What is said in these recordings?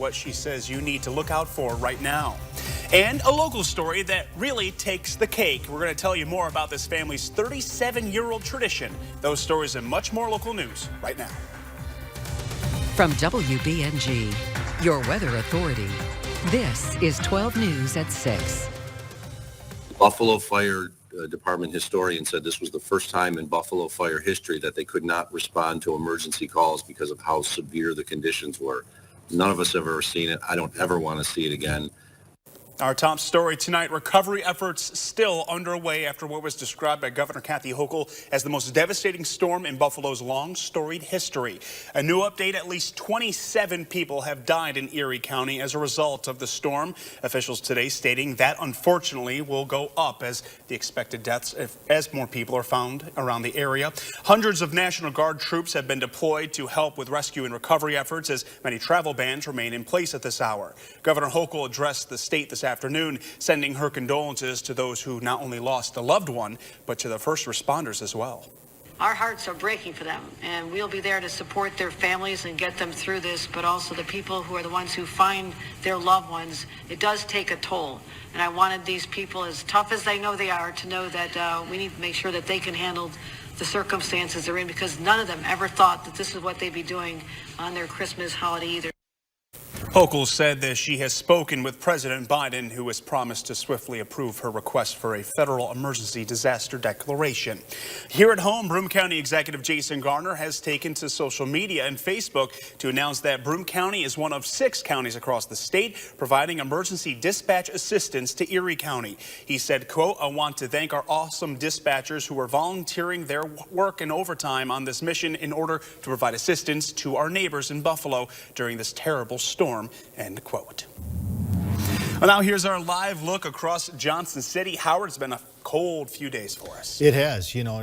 what she says you need to look out for right now. And a local story that really takes the cake. We're going to tell you more about this family's 37-year-old tradition. Those stories and much more local news right now. From WBNG, your weather authority, this is 12 News at 6. Buffalo Fire Department historian said this was the first time in Buffalo Fire history that they could not respond to emergency calls because of how severe the conditions were. None of us have ever seen it. I don't ever want to see it again. Our top story tonight, recovery efforts still underway after what was described by Governor Kathy Hochul as the most devastating storm in Buffalo's long storied history. A new update, at least 27 people have died in Erie County as a result of the storm. Officials today stating that unfortunately will go up as the expected deaths as more people are found around the area. Hundreds of National Guard troops have been deployed to help with rescue and recovery efforts as many travel bans remain in place at this hour. Governor Hochul addressed the state this afternoon, sending her condolences to those who not only lost a loved one, but to the first responders as well. Our hearts are breaking for them, and we'll be there to support their families and get them through this, but also the people who are the ones who find their loved ones. It does take a toll, and I wanted these people, as tough as they know they are, to know that we need to make sure that they can handle the circumstances they're in, because none of them ever thought that this is what they'd be doing on their Christmas holiday either. Hochul said that she has spoken with President Biden, who has promised to swiftly approve her request for a federal emergency disaster declaration. Here at home, Broome County Executive Jason Garner has taken to social media and Facebook to announce that Broome County is one of 6 counties across the state providing emergency dispatch assistance to Erie County. He said, quote, "I want to thank our awesome dispatchers who are volunteering their work and overtime on this mission in order to provide assistance to our neighbors in Buffalo during this terrible storm." End quote. Well, now here's our live look across Johnson City. Howard, it's been a cold few days for us. It has. You know,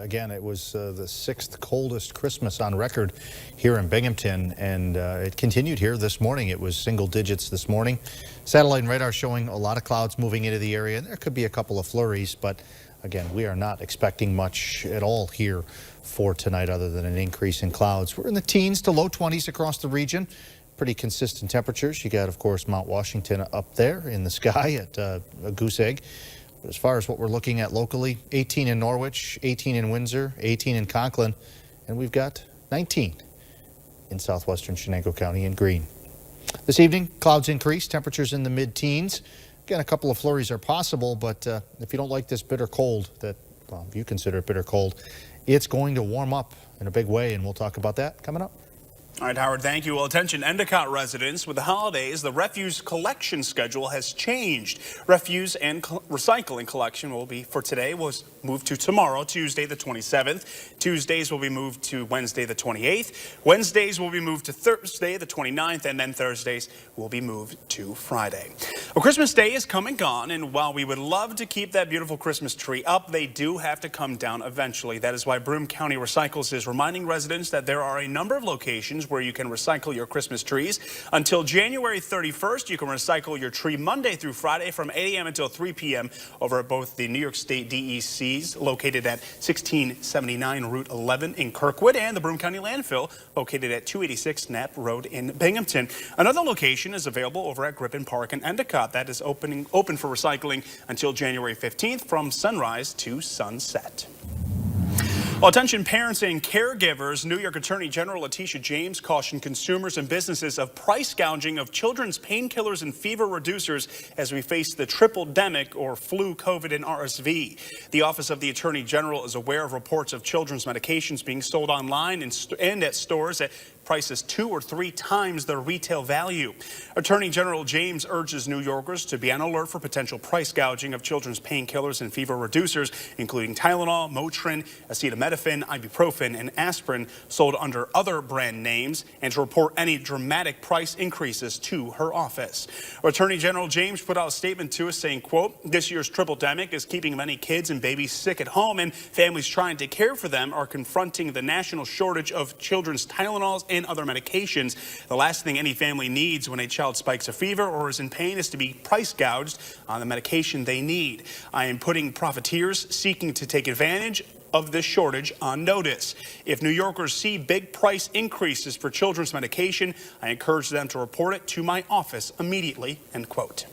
again, it was the 6th coldest Christmas on record here in Binghamton, and it continued here this morning. It was single digits this morning. Satellite and radar showing a lot of clouds moving into the area. There could be a couple of flurries, but again, we are not expecting much at all here for tonight other than an increase in clouds. We're in the teens to low 20s across the region. Pretty consistent temperatures. You got, of course, Mount Washington up there in the sky at a goose egg. But as far as what we're looking at locally, 18 in Norwich, 18 in Windsor, 18 in Conklin, and we've got 19 in southwestern Shenango County in green. This evening, clouds increase, temperatures in the mid-teens. Again, a couple of flurries are possible, but if you don't like this bitter cold that, well, you consider it bitter cold, it's going to warm up in a big way, and we'll talk about that coming up. All right, Howard, thank you. Well, attention Endicott residents, with the holidays, the refuse collection schedule has changed. Refuse and recycling collection will be, for today, was moved to tomorrow, Tuesday the 27th. Tuesdays will be moved to Wednesday the 28th. Wednesdays will be moved to Thursday the 29th, and then Thursdays will be moved to Friday. Well, Christmas Day is come and gone, and while we would love to keep that beautiful Christmas tree up, they do have to come down eventually. That is why Broome County Recycles is reminding residents that there are a number of locations where you can recycle your Christmas trees. Until January 31st, you can recycle your tree Monday through Friday from 8 a.m. until 3 p.m. over at both the New York State DECs located at 1679 Route 11 in Kirkwood and the Broome County Landfill located at 286 Knapp Road in Binghamton. Another location is available over at Griffin Park in Endicott. That is open for recycling until January 15th from sunrise to sunset. Well, attention parents and caregivers, New York Attorney General Letitia James cautioned consumers and businesses of price gouging of children's painkillers and fever reducers as we face the triple-demic or flu, COVID, and RSV. The Office of the Attorney General is aware of reports of children's medications being sold online and at stores at prices 2 or 3 times their retail value. Attorney General James urges New Yorkers to be on alert for potential price gouging of children's painkillers and fever reducers, including Tylenol, Motrin, acetaminophen, ibuprofen, and aspirin sold under other brand names, and to report any dramatic price increases to her office. Attorney General James put out a statement to us saying, quote, "This year's triple-demic is keeping many kids and babies sick at home, and families trying to care for them are confronting the national shortage of children's Tylenols and other medications. The last thing any family needs when a child spikes a fever or is in pain is to be price gouged on the medication they need. I am putting profiteers seeking to take advantage of this shortage on notice. If New Yorkers see big price increases for children's medication, I encourage them to report it to my office immediately, end quote.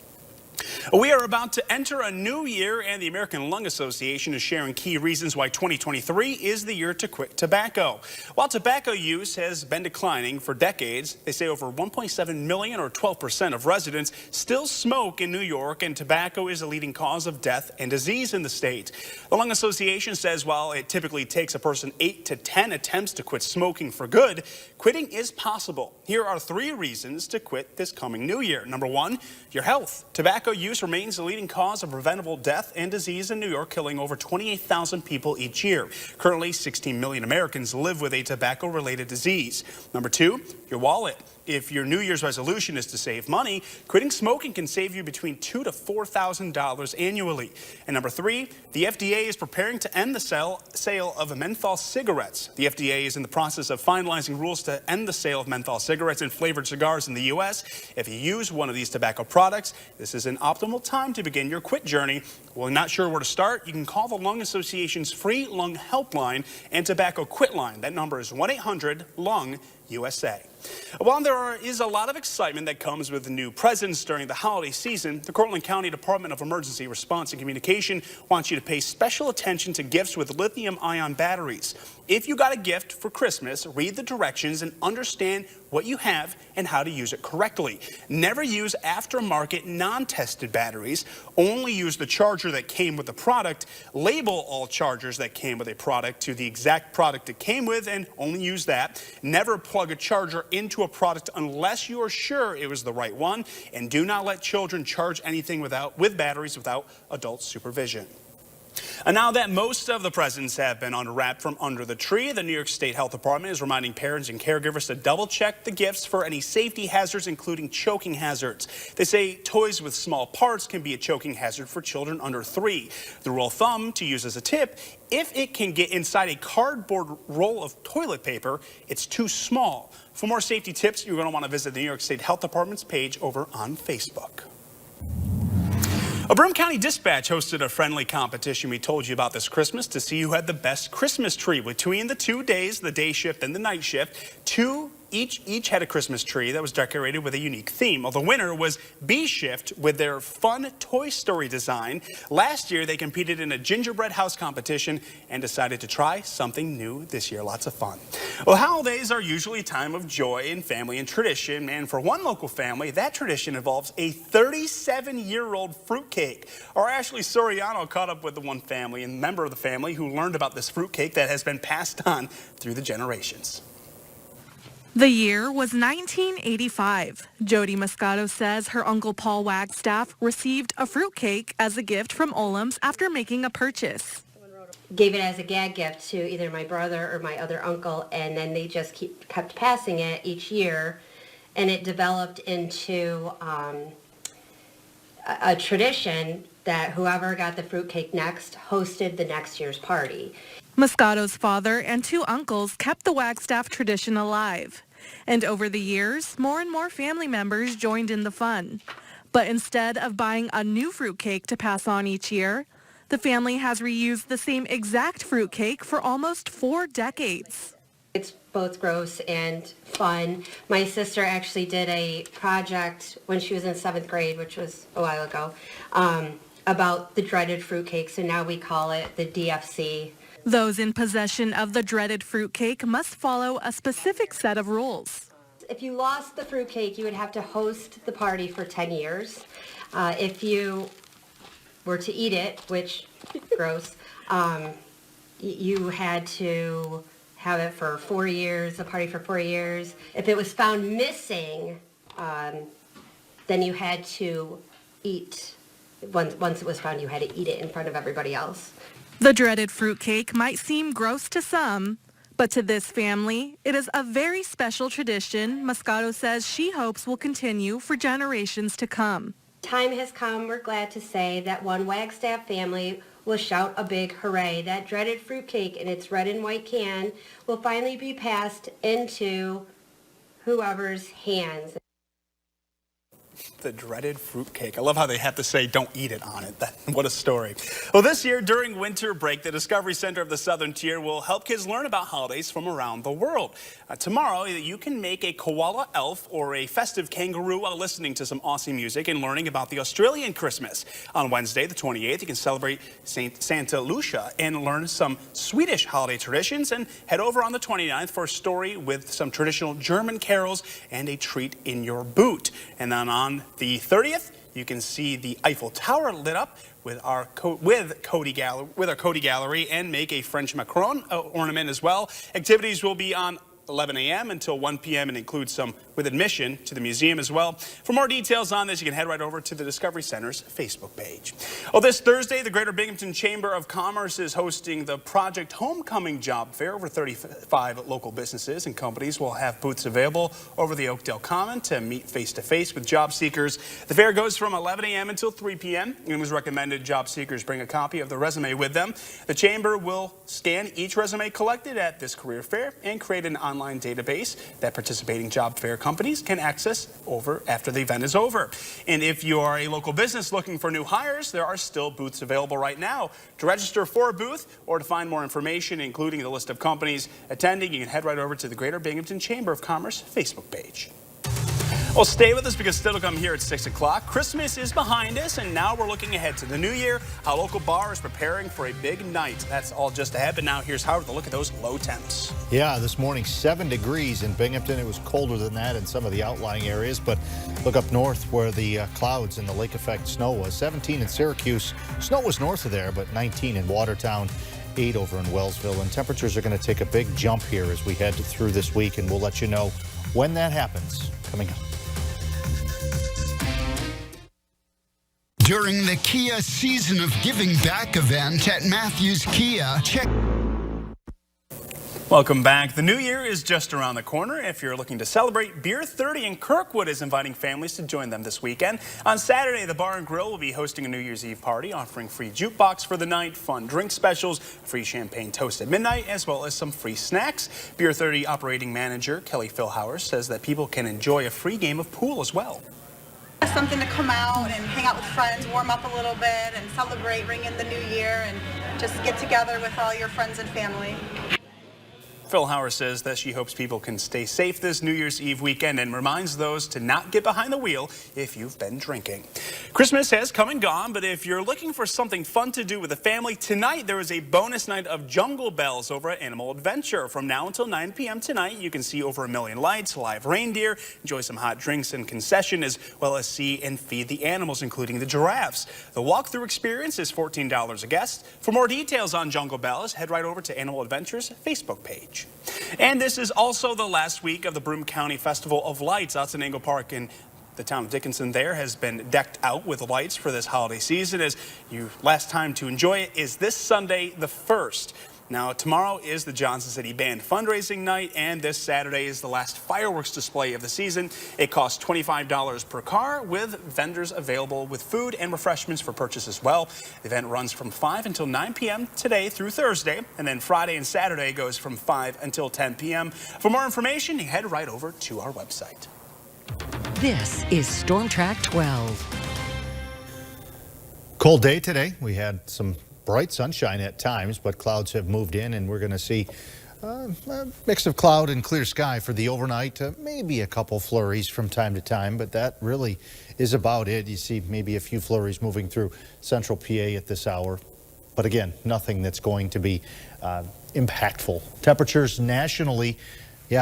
We are about to enter a new year, and the American Lung Association is sharing key reasons why 2023 is the year to quit tobacco. While tobacco use has been declining for decades, they say over 1.7 million or 12% of residents still smoke in New York, and tobacco is a leading cause of death and disease in the state. The Lung Association says while it typically takes a person 8 to 10 attempts to quit smoking for good, quitting is possible. Here are 3 reasons to quit this coming new year. Number 1, your health. Tobacco use remains the leading cause of preventable death and disease in New York, killing over 28,000 people each year. Currently, 16 million Americans live with a tobacco-related disease. Number 2, your wallet. If your New Year's resolution is to save money, quitting smoking can save you between $2,000 to $4,000 annually. And number 3, the FDA is preparing to end the sale of menthol cigarettes. The FDA is in the process of finalizing rules to end the sale of menthol cigarettes and flavored cigars in the U.S. If you use one of these tobacco products, this is an optimal time to begin your quit journey. Well, not sure where to start? You can call the Lung Association's free lung helpline and tobacco quit line. That number is 1-800-LUNG-USA. While there is a lot of excitement that comes with the new presents during the holiday season, the Cortland County Department of Emergency Response and Communication wants you to pay special attention to gifts with lithium-ion batteries. If you got a gift for Christmas, read the directions and understand what you have and how to use it correctly. Never use aftermarket non-tested batteries. Only use the charger that came with the product. Label all chargers that came with a product to the exact product it came with and only use that. Never plug a charger into a product unless you are sure it was the right one. And do not let children charge anything with batteries without adult supervision. And now that most of the presents have been unwrapped from under the tree, the New York State Health Department is reminding parents and caregivers to double-check the gifts for any safety hazards, including choking hazards. They say toys with small parts can be a choking hazard for children under 3. The rule of thumb to use as a tip, if it can get inside a cardboard roll of toilet paper, it's too small. For more safety tips, you're going to want to visit the New York State Health Department's page over on Facebook. A Broome County Dispatch hosted a friendly competition we told you about this Christmas to see who had the best Christmas tree. Between the 2 days, the day shift and the night shift, each had a Christmas tree that was decorated with a unique theme. Well, the winner was B Shift with their fun Toy Story design. Last year, they competed in a gingerbread house competition and decided to try something new this year. Lots of fun. Well, holidays are usually a time of joy and family and tradition. And for one local family, that tradition involves a 37-year-old fruitcake. Our Ashley Soriano caught up with the one family and member of the family who learned about this fruitcake that has been passed on through the generations. The year was 1985. Jody Moscato says her Uncle Paul Wagstaff received a fruitcake as a gift from Olam's after making a purchase. Gave it as a gag gift to either my brother or my other uncle, and then they just kept passing it each year, and it developed into a tradition that whoever got the fruitcake next hosted the next year's party. Moscato's father and 2 uncles kept the Wagstaff tradition alive. And over the years, more and more family members joined in the fun. But instead of buying a new fruitcake to pass on each year, the family has reused the same exact fruitcake for almost 4 decades. It's both gross and fun. My sister actually did a project when she was in 7th grade, which was a while ago, about the dreaded fruitcake, so now we call it the DFC. Those in possession of the dreaded fruitcake must follow a specific set of rules. If you lost the fruitcake, you would have to host the party for 10 years. If you were to eat it, which, gross, you had to have it for 4 years, a party for 4 years. If it was found missing, then you had to eat, once it was found, you had to eat it in front of everybody else. The dreaded fruitcake might seem gross to some, but to this family, it is a very special tradition Moscato says she hopes will continue for generations to come. Time has come, we're glad to say, that one Wagstaff family will shout a big hooray. That dreaded fruitcake in its red and white can will finally be passed into whoever's hands. The dreaded fruitcake. I love how they have to say don't eat it on it. What a story. Well, this year during winter break, the Discovery Center of the Southern Tier will help kids learn about holidays from around the world. Tomorrow, you can make a koala elf or a festive kangaroo while listening to some Aussie music and learning about the Australian Christmas. On Wednesday, the 28th, you can celebrate Santa Lucia and learn some Swedish holiday traditions, and head over on the 29th for a story with some traditional German carols and a treat in your boot. And then on the 30th, you can see the Eiffel Tower lit up with our Cody Gallery and make a French Macron ornament as well. Activities will be on 11 a.m. until 1 p.m. and include some with admission to the museum as well. For more details on this, you can head right over to the Discovery Center's Facebook page. Well, this Thursday, the Greater Binghamton Chamber of Commerce is hosting the Project Homecoming Job Fair. Over 35 local businesses and companies will have booths available over the Oakdale Common to meet face-to-face with job seekers. The fair goes from 11 a.m. until 3 p.m. It was recommended job seekers bring a copy of the resume with them. The Chamber will scan each resume collected at this career fair and create an online database that participating job fair companies can access after the event is over. And if you are a local business looking for new hires, there are still booths available right now. To register for a booth or to find more information, including the list of companies attending, you can head right over to the Greater Binghamton Chamber of Commerce Facebook page. Well, stay with us because still to come here at 6 o'clock. Christmas is behind us, and now we're looking ahead to the new year. Our local bar is preparing for a big night. That's all just ahead, but now here's Howard to look at those low temps. Yeah, this morning 7 degrees in Binghamton. It was colder than that in some of the outlying areas, but look up north where the clouds and the lake effect snow was. 17 in Syracuse. Snow was north of there, but 19 in Watertown. 8 over in Wellsville, and temperatures are going to take a big jump here as we head through this week, and we'll let you know when that happens coming up. During the Kia Season of Giving Back event at Matthews Kia, check. Welcome back. The new year is just around the corner. If you're looking to celebrate, Beer 30 in Kirkwood is inviting families to join them this weekend. On Saturday, the Bar and Grill will be hosting a New Year's Eve party, offering free jukebox for the night, fun drink specials, free champagne toast at midnight, as well as some free snacks. Beer 30 operating manager Kelly Philhauer says that people can enjoy a free game of pool as well. Something to come out and hang out with friends, warm up a little bit, and celebrate, ring in the new year, and just get together with all your friends and family. Philhauer says that she hopes people can stay safe this New Year's Eve weekend and reminds those to not get behind the wheel if you've been drinking. Christmas has come and gone, but if you're looking for something fun to do with the family, tonight there is a bonus night of Jungle Bells over at Animal Adventure. From now until 9 p.m. tonight, you can see over 1 million lights, live reindeer, enjoy some hot drinks and concession, as well as see and feed the animals, including the giraffes. The walkthrough experience is $14 a guest. For more details on Jungle Bells, head right over to Animal Adventure's Facebook page. And this is also the last week of the Broome County Festival of Lights. Otsiningo Park in the town of Dickinson there has been decked out with lights for this holiday season. Last time to enjoy it is this Sunday, the 1st. Now, tomorrow is the Johnson City Band fundraising night, and this Saturday is the last fireworks display of the season. It costs $25 per car, with vendors available with food and refreshments for purchase as well. The event runs from 5 until 9 p.m. today through Thursday, and then Friday and Saturday goes from 5 until 10 p.m. For more information, head right over to our website. This is Storm Track 12. Cold day today. We had some bright sunshine at times, but clouds have moved in, and we're going to see a mix of cloud and clear sky for the overnight. Maybe a couple flurries from time to time, but that really is about it. You see maybe a few flurries moving through central PA at this hour, but again, nothing that's going to be impactful. Temperatures nationally,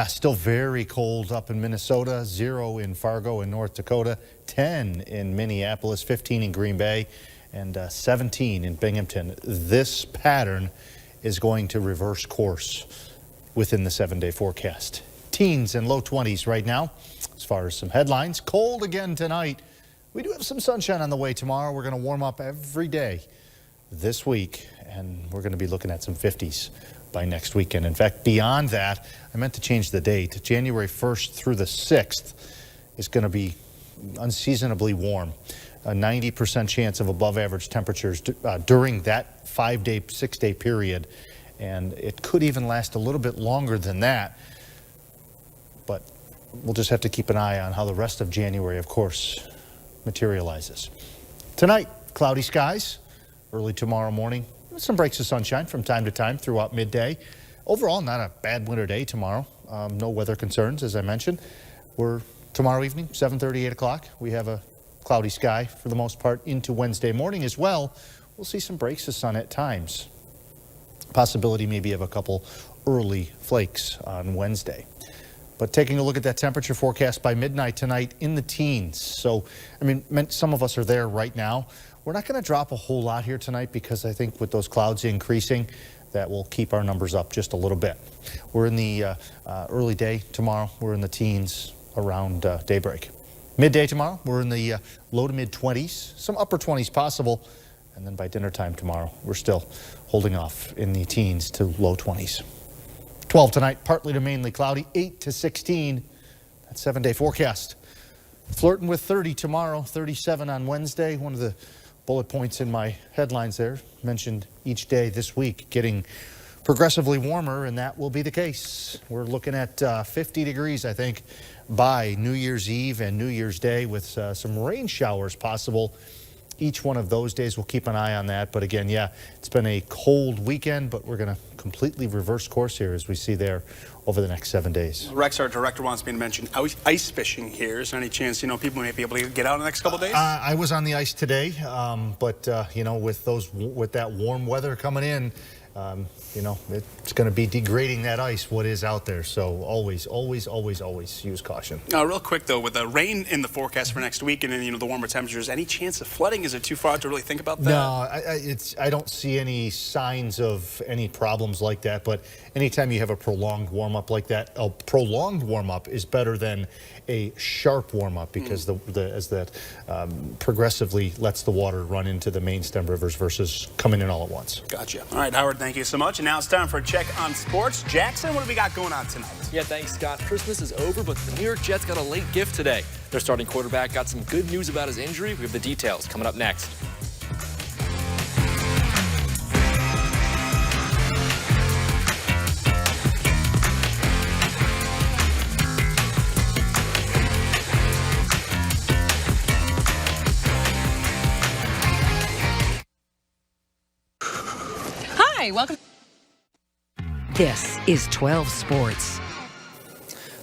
still very cold up in Minnesota, 0 in Fargo and North Dakota, 10 in Minneapolis, 15 in Green Bay, and 17 in Binghamton. This pattern is going to reverse course within the 7-day forecast. Teens and low 20s right now. As far as some headlines, cold again tonight. We do have some sunshine on the way tomorrow. We're going to warm up every day this week, and we're going to be looking at some 50s by next weekend. In fact, beyond that, I meant to change the date. January 1st through the 6th is going to be unseasonably warm. A 90% chance of above average temperatures during that 5-day, 6-day period. And it could even last a little bit longer than that. But we'll just have to keep an eye on how the rest of January, of course, materializes. Tonight, cloudy skies. Early tomorrow morning, some breaks of sunshine from time to time throughout midday. Overall, not a bad winter day tomorrow. No weather concerns, as I mentioned. We're tomorrow evening, 7:30, 8 o'clock. We have a cloudy sky for the most part into Wednesday morning as well. We'll see some breaks of sun at times. Possibility maybe of a couple early flakes on Wednesday. But taking a look at that temperature forecast by midnight tonight in the teens. So, I mean, some of us are there right now. We're not going to drop a whole lot here tonight because I think with those clouds increasing, that will keep our numbers up just a little bit. We're in the early day tomorrow. We're in the teens around daybreak. Midday tomorrow, we're in the low to mid 20s, some upper 20s possible. And then by dinner time tomorrow, we're still holding off in the teens to low 20s. 12 tonight, partly to mainly cloudy, 8 to 16. That 7-day forecast. Flirting with 30 tomorrow, 37 on Wednesday. One of the bullet points in my headlines there mentioned each day this week getting progressively warmer, and that will be the case. We're looking at 50 degrees, I think, by New Year's Eve and New Year's Day with some rain showers possible. Each one of those days, we'll keep an eye on that. But again, yeah, it's been a cold weekend, but we're going to completely reverse course here as we see there over the next 7 days. Rex, our director, wants me to mention ice fishing here. Is there any chance, people may be able to get out in the next couple days? I was on the ice today, but with that warm weather coming in, it's going to be degrading that ice, what is out there. So always use caution. Real quick, though, with the rain in the forecast for next week and then, the warmer temperatures, any chance of flooding? Is it too far to really think about that? No, I don't see any signs of any problems like that. But anytime you have a prolonged warm-up like that, a prolonged warm-up is better than a sharp warm-up because as that progressively lets the water run into the main stem rivers versus coming in all at once. Gotcha. All right, Howard, thank you so much. And now it's time for a check on sports. Jackson, what do we got going on tonight? Yeah, thanks, Scott. Christmas is over, but the New York Jets got a late gift today. Their starting quarterback got some good news about his injury. We have the details coming up next. Hi, welcome. This is 12 Sports.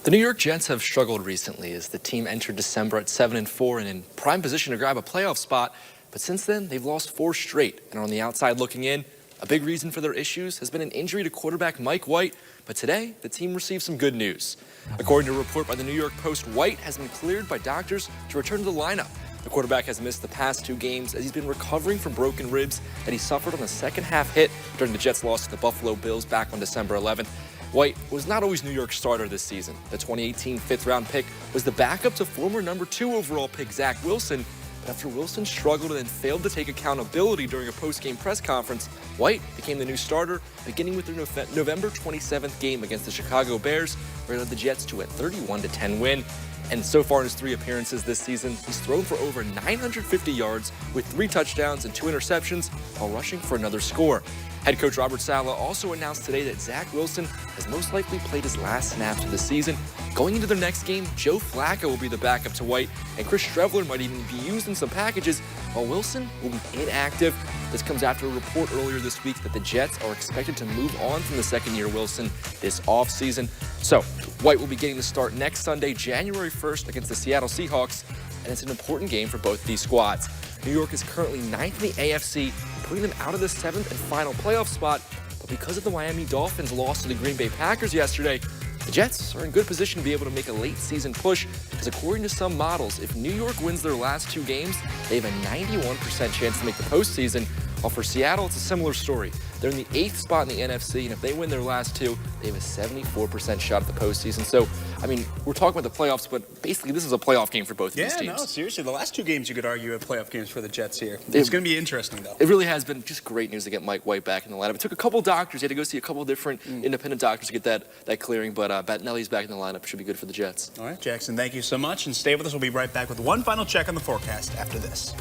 The New York Jets have struggled recently as the team entered December at 7-4 and in prime position to grab a playoff spot. But since then, they've lost 4 straight and are on the outside looking in. A big reason for their issues has been an injury to quarterback Mike White. But today, the team received some good news. According to a report by the New York Post, White has been cleared by doctors to return to the lineup. The quarterback has missed the past 2 games as he's been recovering from broken ribs that he suffered on the second half hit during the Jets' loss to the Buffalo Bills back on December 11th. White was not always New York's starter this season. The 2018 fifth-round pick was the backup to former number 2 overall pick Zach Wilson. But after Wilson struggled and then failed to take accountability during a post-game press conference, White became the new starter, beginning with their November 27th game against the Chicago Bears, where he led the Jets to a 31-10 win. And so far in his 3 appearances this season, he's thrown for over 950 yards with 3 touchdowns and 2 interceptions while rushing for another score. Head coach Robert Saleh also announced today that Zach Wilson has most likely played his last snaps of the season. Going into their next game, Joe Flacco will be the backup to White, and Chris Streveler might even be used in some packages, while Wilson will be inactive. This comes after a report earlier this week that the Jets are expected to move on from the second-year Wilson this offseason. So, White will be getting the start next Sunday, January 1st against the Seattle Seahawks, and it's an important game for both these squads. New York is currently 9th in the AFC, putting them out of the 7th and final playoff spot, but because of the Miami Dolphins' loss to the Green Bay Packers yesterday, the Jets are in good position to be able to make a late season push, because according to some models, if New York wins their last 2 games, they have a 91% chance to make the postseason, while for Seattle, it's a similar story. They're in the 8th spot in the NFC, and if they win their last 2, they have a 74% shot at the postseason. So, I mean, we're talking about the playoffs, but basically this is a playoff game for both of these teams. Yeah, no, seriously. The last 2 games you could argue are playoff games for the Jets here. It's going to be interesting, though. It really has been just great news to get Mike White back in the lineup. It took a couple doctors. He had to go see a couple different independent doctors to get that clearing, but Bettinelli's back in the lineup. Should be good for the Jets. All right, Jackson, thank you so much, and stay with us. We'll be right back with one final check on the forecast after this.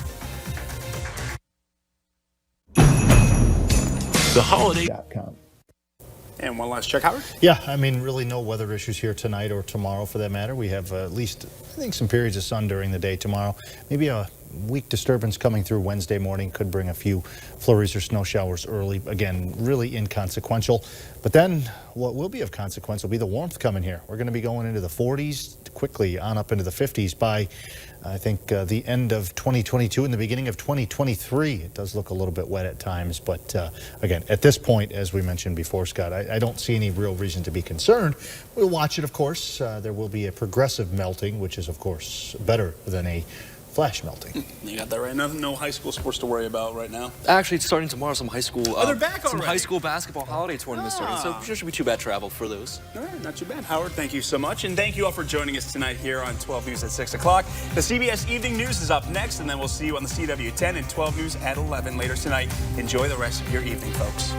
The holiday. And one last check, Howard. Yeah, I mean, really no weather issues here tonight or tomorrow for that matter. We have at least, I think, some periods of sun during the day tomorrow. Maybe a weak disturbance coming through Wednesday morning could bring a few flurries or snow showers early. Again, really inconsequential. But then what will be of consequence will be the warmth coming here. We're going to be going into the 40s, quickly on up into the 50s by, I think, the end of 2022 and the beginning of 2023. It does look a little bit wet at times, but again, at this point, as we mentioned before, Scott, I don't see any real reason to be concerned. We'll watch it, of course. There will be a progressive melting, which is, of course, better than a flash melting. You got that right. No high school sports to worry about right now. Actually, it's starting tomorrow. Some high school. They're back some already. high school basketball holiday tournaments starting. So it shouldn't be too bad travel for those. All right, not too bad. Howard, thank you so much. And thank you all for joining us tonight here on 12 News at 6 o'clock. The CBS Evening News is up next, and then we'll see you on the CW 10 and 12 News at 11 later tonight. Enjoy the rest of your evening, folks.